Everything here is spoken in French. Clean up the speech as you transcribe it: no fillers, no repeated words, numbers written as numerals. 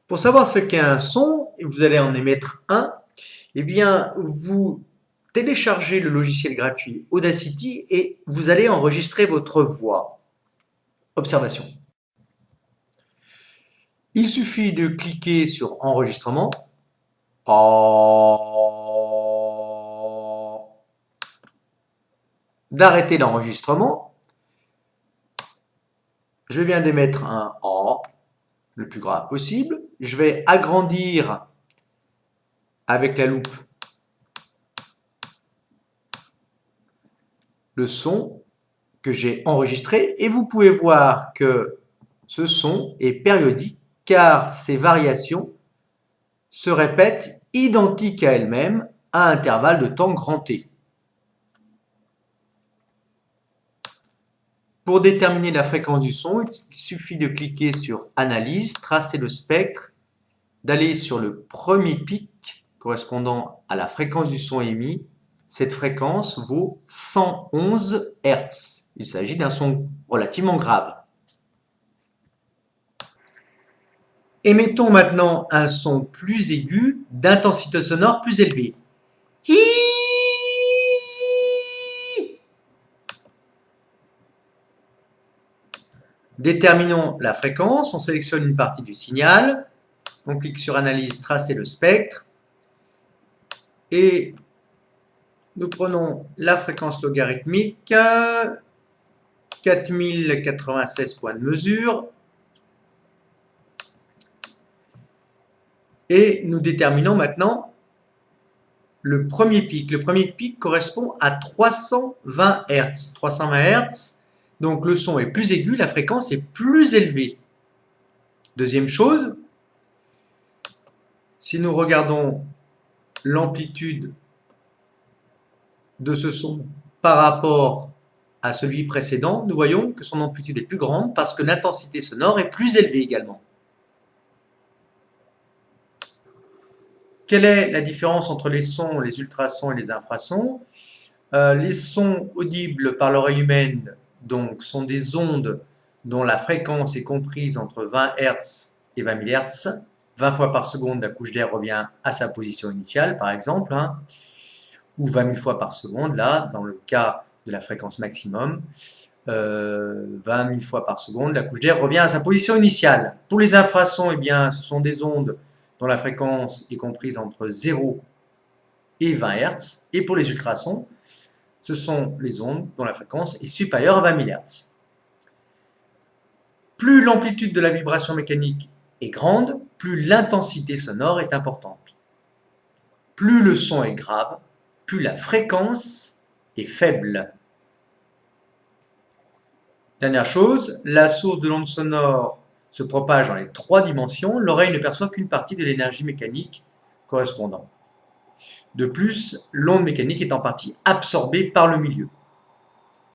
Pour savoir ce qu'est un son, et vous allez en émettre un, eh bien, vous téléchargez le logiciel gratuit Audacity et vous allez enregistrer votre voix. Observation. Il suffit de cliquer sur Enregistrement. D'arrêter l'enregistrement. Je viens d'émettre un A, le plus grave possible. Je vais agrandir avec la loupe le son que j'ai enregistré et vous pouvez voir que ce son est périodique car ces variations se répètent identiques à elles-mêmes à intervalles de temps grand T. Pour déterminer la fréquence du son, il suffit de cliquer sur Analyse, tracer le spectre, d'aller sur le premier pic correspondant à la fréquence du son émis. Cette fréquence vaut 111 Hz. Il s'agit d'un son relativement grave. Émettons maintenant un son plus aigu, d'intensité sonore plus élevée. Déterminons la fréquence, on sélectionne une partie du signal, on clique sur Analyse, tracer le spectre, et nous prenons la fréquence logarithmique, 4096 points de mesure, et nous déterminons maintenant le premier pic. Le premier pic correspond à 320 Hz. 320 Hz, donc le son est plus aigu, la fréquence est plus élevée. Deuxième chose, si nous regardons l'amplitude de ce son par rapport à celui précédent, nous voyons que son amplitude est plus grande parce que l'intensité sonore est plus élevée également. Quelle est la différence entre les sons, les ultrasons et les infrasons? Les sons audibles par l'oreille humaine donc, sont des ondes dont la fréquence est comprise entre 20 Hz et 20 000 Hz. 20 fois par seconde, la couche d'air revient à sa position initiale, par exemple, ou 20 000 fois par seconde, là, dans le cas de la fréquence maximum. 20 000 fois par seconde, la couche d'air revient à sa position initiale. Pour les infrasons, eh bien, ce sont des ondes dont la fréquence est comprise entre 0 et 20 Hz. Et pour les ultrasons, ce sont les ondes dont la fréquence est supérieure à 20 000 Hz. Plus l'amplitude de la vibration mécanique est grande, plus l'intensité sonore est importante. Plus le son est grave, plus la fréquence est faible. Dernière chose, la source de l'onde sonore se propage dans les 3 dimensions, l'oreille ne perçoit qu'une partie de l'énergie mécanique correspondante. De plus, l'onde mécanique est en partie absorbée par le milieu.